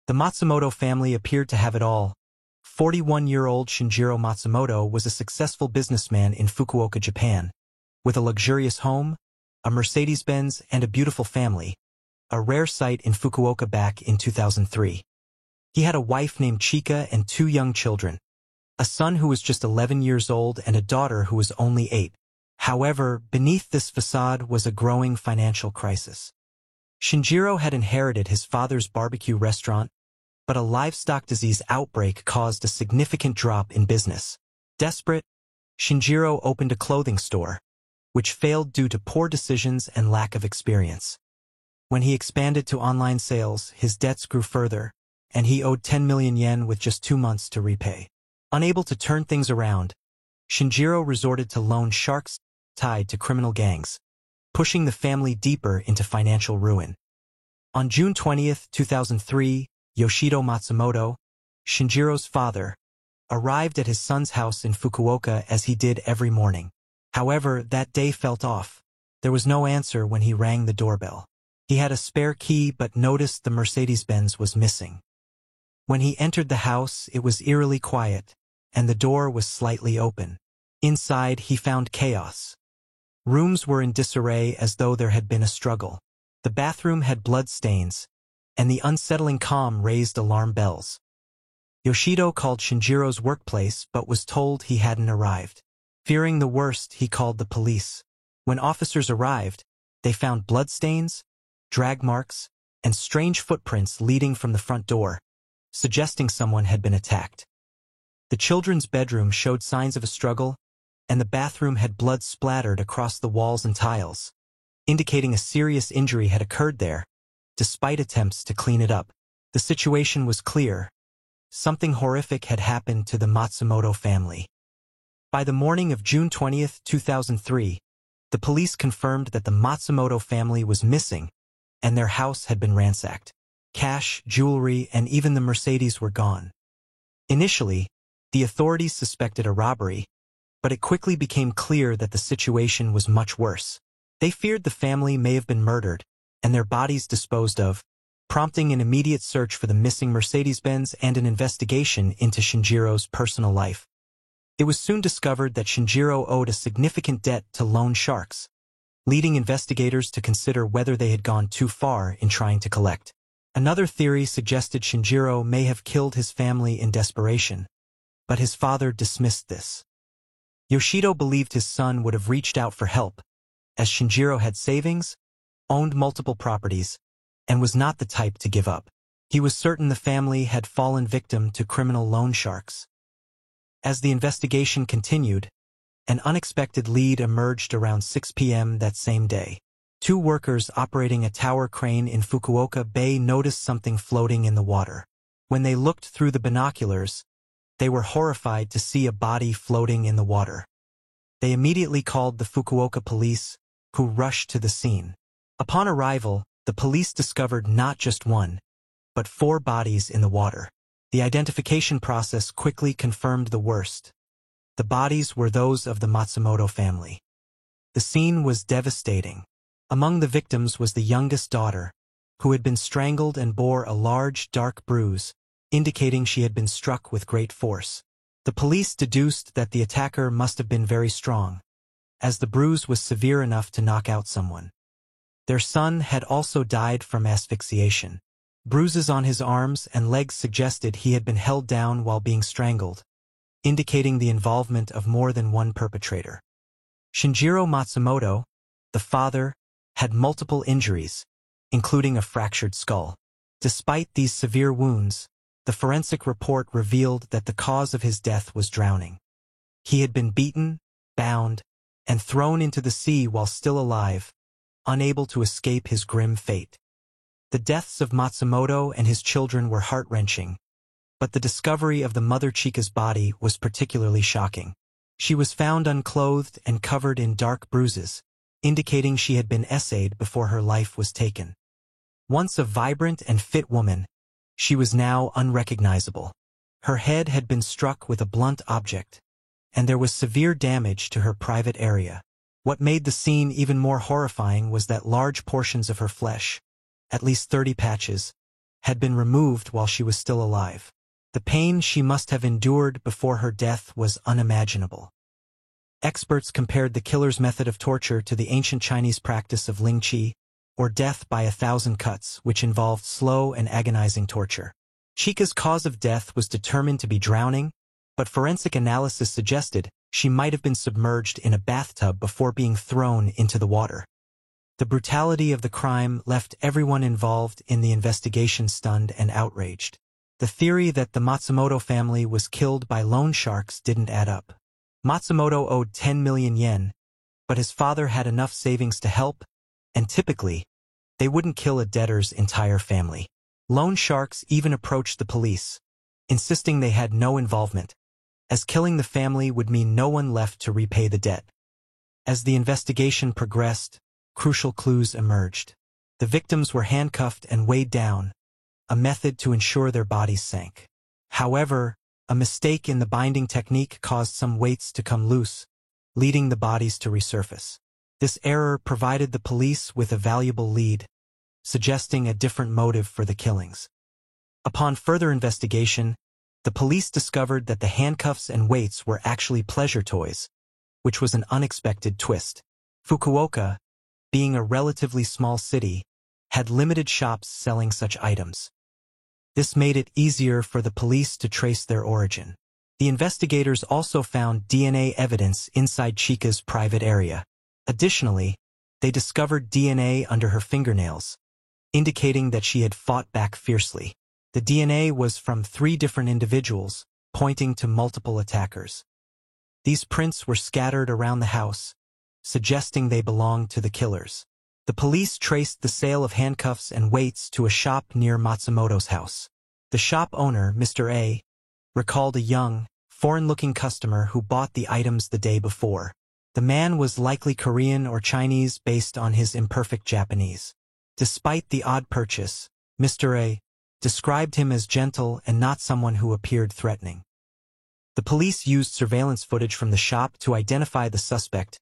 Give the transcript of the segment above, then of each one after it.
The Matsumoto family appeared to have it all. 41-year-old Shinjiro Matsumoto was a successful businessman in Fukuoka, Japan, with a luxurious home, a Mercedes-Benz, and a beautiful family, a rare sight in Fukuoka back in 2003. He had a wife named Chika and 2 young children, a son who was just 11 years old and a daughter who was only 8. However, beneath this facade was a growing financial crisis. Shinjiro had inherited his father's barbecue restaurant, but a livestock disease outbreak caused a significant drop in business. Desperate, Shinjiro opened a clothing store, which failed due to poor decisions and lack of experience. When he expanded to online sales, his debts grew further, and he owed 10 million yen with just 2 months to repay. Unable to turn things around, Shinjiro resorted to loan sharks tied to criminal gangs, pushing the family deeper into financial ruin. On June 20, 2003, Yoshito Matsumoto, Shinjiro's father, arrived at his son's house in Fukuoka as he did every morning. However, that day felt off. There was no answer when he rang the doorbell. He had a spare key but noticed the Mercedes-Benz was missing. When he entered the house, it was eerily quiet, and the door was slightly open. Inside, he found chaos. Rooms were in disarray as though there had been a struggle. The bathroom had blood stains, and the unsettling calm raised alarm bells. Yoshito called Shinjiro's workplace but was told he hadn't arrived. Fearing the worst, he called the police. When officers arrived, they found bloodstains, drag marks, and strange footprints leading from the front door, suggesting someone had been attacked. The children's bedroom showed signs of a struggle, and the bathroom had blood splattered across the walls and tiles, indicating a serious injury had occurred there, despite attempts to clean it up. The situation was clear. Something horrific had happened to the Matsumoto family. By the morning of June 20, 2003, the police confirmed that the Matsumoto family was missing, and their house had been ransacked. Cash, jewelry, and even the Mercedes were gone. Initially, the authorities suspected a robbery, but it quickly became clear that the situation was much worse. They feared the family may have been murdered, and their bodies disposed of, prompting an immediate search for the missing Mercedes-Benz and an investigation into Shinjiro's personal life. It was soon discovered that Shinjiro owed a significant debt to loan sharks, leading investigators to consider whether they had gone too far in trying to collect. Another theory suggested Shinjiro may have killed his family in desperation, but his father dismissed this. Yoshito believed his son would have reached out for help, as Shinjiro had savings, owned multiple properties, and was not the type to give up. He was certain the family had fallen victim to criminal loan sharks. As the investigation continued, an unexpected lead emerged around 6 p.m. that same day. 2 workers operating a tower crane in Fukuoka Bay noticed something floating in the water. When they looked through the binoculars, they were horrified to see a body floating in the water. They immediately called the Fukuoka police, who rushed to the scene. Upon arrival, the police discovered not just 1, but 4 bodies in the water. The identification process quickly confirmed the worst. The bodies were those of the Matsumoto family. The scene was devastating. Among the victims was the youngest daughter, who had been strangled and bore a large, dark bruise, indicating she had been struck with great force. The police deduced that the attacker must have been very strong, as the bruise was severe enough to knock out someone. Their son had also died from asphyxiation. Bruises on his arms and legs suggested he had been held down while being strangled, indicating the involvement of more than one perpetrator. Shinjiro Matsumoto, the father, had multiple injuries, including a fractured skull. Despite these severe wounds, the forensic report revealed that the cause of his death was drowning. He had been beaten, bound, and thrown into the sea while still alive, unable to escape his grim fate. The deaths of Matsumoto and his children were heart-wrenching, but the discovery of the mother Chika's body was particularly shocking. She was found unclothed and covered in dark bruises, indicating she had been essayed before her life was taken. Once a vibrant and fit woman, she was now unrecognizable. Her head had been struck with a blunt object, and there was severe damage to her private area. What made the scene even more horrifying was that large portions of her flesh, at least 30 patches, had been removed while she was still alive. The pain she must have endured before her death was unimaginable. Experts compared the killer's method of torture to the ancient Chinese practice of Ling Qi, or death by 1,000 cuts, which involved slow and agonizing torture. Chica's cause of death was determined to be drowning, but forensic analysis suggested she might have been submerged in a bathtub before being thrown into the water. The brutality of the crime left everyone involved in the investigation stunned and outraged. The theory that the Matsumoto family was killed by loan sharks didn't add up. Matsumoto owed 10 million yen, but his father had enough savings to help, and typically, they wouldn't kill a debtor's entire family. Loan sharks even approached the police, insisting they had no involvement, as killing the family would mean no one left to repay the debt. As the investigation progressed, crucial clues emerged. The victims were handcuffed and weighed down, a method to ensure their bodies sank. However, a mistake in the binding technique caused some weights to come loose, leading the bodies to resurface. This error provided the police with a valuable lead, suggesting a different motive for the killings. Upon further investigation, the police discovered that the handcuffs and weights were actually pleasure toys, which was an unexpected twist. Fukuoka, being a relatively small city, had limited shops selling such items. This made it easier for the police to trace their origin. The investigators also found DNA evidence inside Chica's private area. Additionally, they discovered DNA under her fingernails, indicating that she had fought back fiercely. The DNA was from 3 different individuals, pointing to multiple attackers. These prints were scattered around the house, suggesting they belonged to the killers. The police traced the sale of handcuffs and weights to a shop near Matsumoto's house. The shop owner, Mr. A, recalled a young, foreign-looking customer who bought the items the day before. The man was likely Korean or Chinese based on his imperfect Japanese. Despite the odd purchase, Mr. A described him as gentle and not someone who appeared threatening. The police used surveillance footage from the shop to identify the suspect,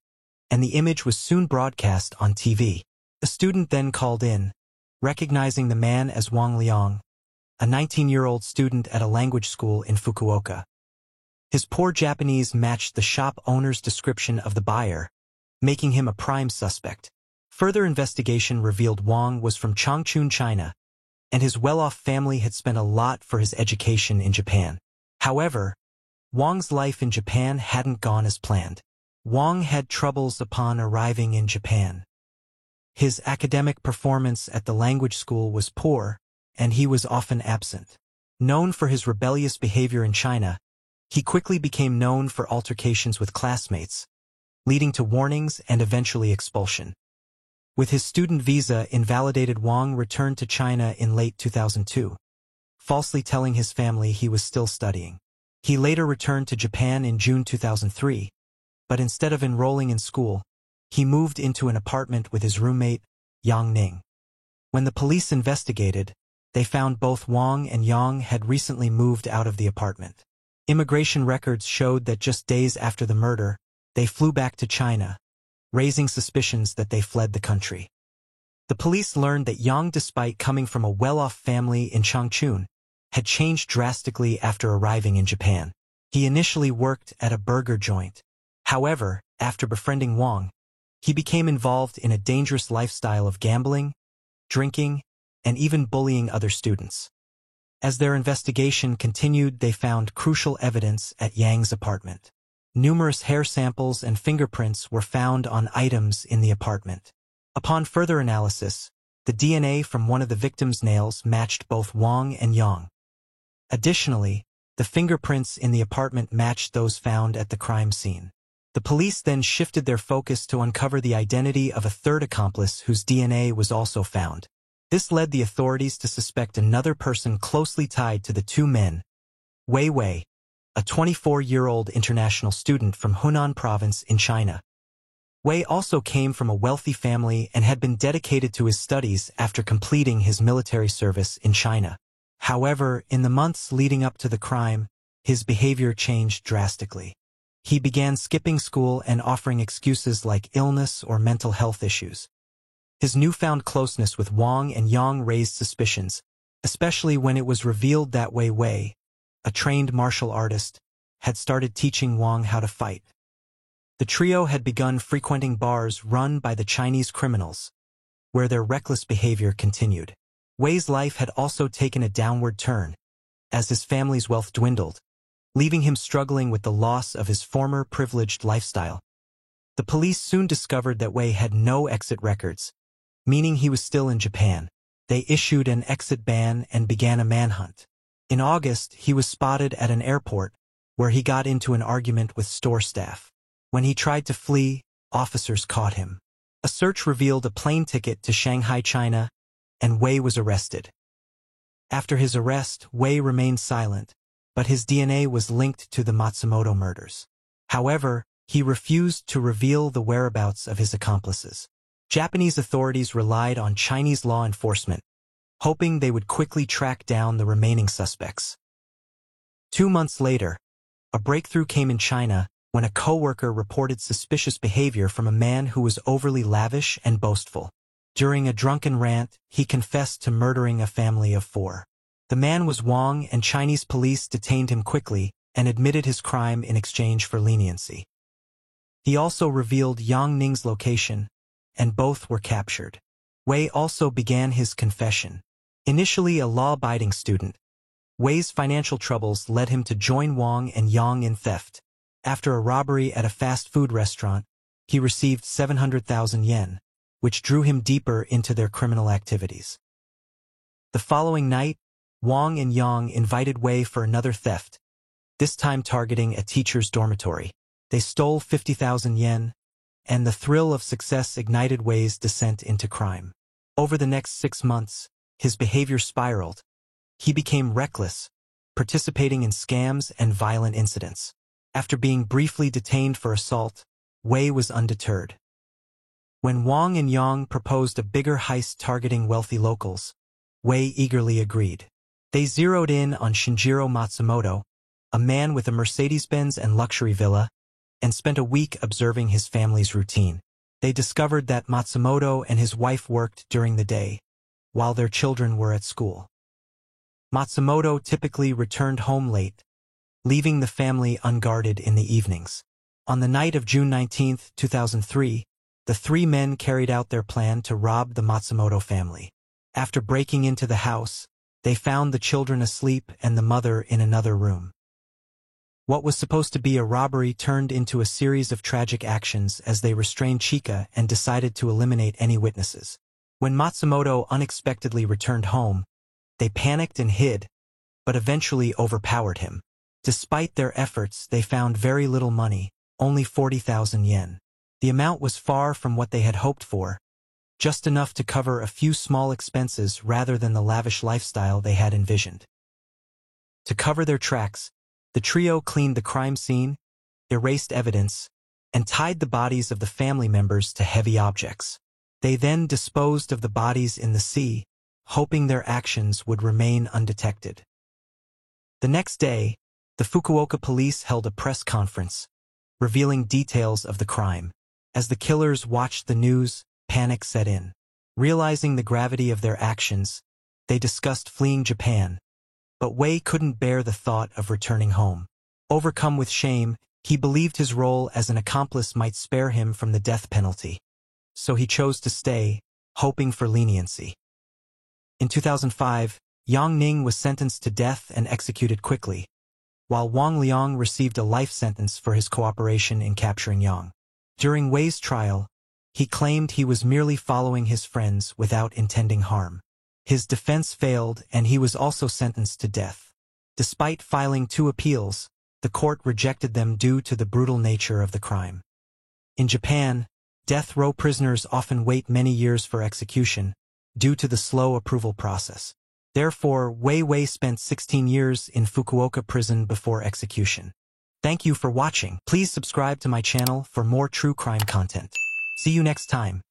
and the image was soon broadcast on TV. A student then called in, recognizing the man as Wang Liang, a 19-year-old student at a language school in Fukuoka. His poor Japanese matched the shop owner's description of the buyer, making him a prime suspect. Further investigation revealed Wang was from Changchun, China, and his well-off family had spent a lot for his education in Japan. However, Wang's life in Japan hadn't gone as planned. Wang had troubles upon arriving in Japan. His academic performance at the language school was poor, and he was often absent. Known for his rebellious behavior in China, he quickly became known for altercations with classmates, leading to warnings and eventually expulsion. With his student visa invalidated, Wang returned to China in late 2002, falsely telling his family he was still studying. He later returned to Japan in June 2003, but instead of enrolling in school, he moved into an apartment with his roommate, Yang Ning. When the police investigated, they found both Wang and Yang had recently moved out of the apartment. Immigration records showed that just days after the murder, they flew back to China, raising suspicions that they fled the country. The police learned that Yang, despite coming from a well-off family in Changchun, had changed drastically after arriving in Japan. He initially worked at a burger joint. However, after befriending Wang, he became involved in a dangerous lifestyle of gambling, drinking, and even bullying other students. As their investigation continued, they found crucial evidence at Yang's apartment. Numerous hair samples and fingerprints were found on items in the apartment. Upon further analysis, the DNA from one of the victim's nails matched both Wang and Yang. Additionally, the fingerprints in the apartment matched those found at the crime scene. The police then shifted their focus to uncover the identity of a third accomplice whose DNA was also found. This led the authorities to suspect another person closely tied to the 2 men, Wei Wei, a 24-year-old international student from Hunan province in China. Wei also came from a wealthy family and had been dedicated to his studies after completing his military service in China. However, in the months leading up to the crime, his behavior changed drastically. He began skipping school and offering excuses like illness or mental health issues. His newfound closeness with Wang and Yang raised suspicions, especially when it was revealed that Wei, a trained martial artist, had started teaching Wang how to fight. The trio had begun frequenting bars run by the Chinese criminals, where their reckless behavior continued. Wei's life had also taken a downward turn, as his family's wealth dwindled, leaving him struggling with the loss of his former privileged lifestyle. The police soon discovered that Wei had no exit records, meaning he was still in Japan. They issued an exit ban and began a manhunt. In August, he was spotted at an airport, where he got into an argument with store staff. When he tried to flee, officers caught him. A search revealed a plane ticket to Shanghai, China, and Wei was arrested. After his arrest, Wei remained silent, but his DNA was linked to the Matsumoto murders. However, he refused to reveal the whereabouts of his accomplices. Japanese authorities relied on Chinese law enforcement, hoping they would quickly track down the remaining suspects. 2 months later, a breakthrough came in China when a co-worker reported suspicious behavior from a man who was overly lavish and boastful. During a drunken rant, he confessed to murdering a family of 4. The man was Wang, and Chinese police detained him quickly and admitted his crime in exchange for leniency. He also revealed Yang Ning's location, and both were captured. Wei also began his confession. Initially a law-abiding student, Wei's financial troubles led him to join Wang and Yang in theft. After a robbery at a fast food restaurant, he received 700,000 yen, which drew him deeper into their criminal activities. The following night, Wang and Yang invited Wei for another theft, this time targeting a teacher's dormitory. They stole 50,000 yen, and the thrill of success ignited Wei's descent into crime. Over the next 6 months, his behavior spiraled. He became reckless, participating in scams and violent incidents. After being briefly detained for assault, Wei was undeterred. When Wang and Yang proposed a bigger heist targeting wealthy locals, Wei eagerly agreed. They zeroed in on Shinjiro Matsumoto, a man with a Mercedes-Benz and luxury villa, and spent a week observing his family's routine. They discovered that Matsumoto and his wife worked during the day, while their children were at school. Matsumoto typically returned home late, leaving the family unguarded in the evenings. On the night of June 19, 2003, the 3 men carried out their plan to rob the Matsumoto family. After breaking into the house, they found the children asleep and the mother in another room. What was supposed to be a robbery turned into a series of tragic actions as they restrained Chika and decided to eliminate any witnesses. When Matsumoto unexpectedly returned home, they panicked and hid, but eventually overpowered him. Despite their efforts, they found very little money, only 40,000 yen. The amount was far from what they had hoped for, just enough to cover a few small expenses rather than the lavish lifestyle they had envisioned. To cover their tracks, the trio cleaned the crime scene, erased evidence, and tied the bodies of the family members to heavy objects. They then disposed of the bodies in the sea, hoping their actions would remain undetected. The next day, the Fukuoka police held a press conference, revealing details of the crime. As the killers watched the news, panic set in. Realizing the gravity of their actions, they discussed fleeing Japan, but Wei couldn't bear the thought of returning home. Overcome with shame, he believed his role as an accomplice might spare him from the death penalty. So he chose to stay, hoping for leniency. In 2005, Yang Ning was sentenced to death and executed quickly, while Wang Liang received a life sentence for his cooperation in capturing Yang. During Wei's trial, he claimed he was merely following his friends without intending harm. His defense failed and he was also sentenced to death. Despite filing 2 appeals, the court rejected them due to the brutal nature of the crime. In Japan, death row prisoners often wait many years for execution, due to the slow approval process. Therefore, Wei spent 16 years in Fukuoka prison before execution. Thank you for watching. Please subscribe to my channel for more true crime content. See you next time.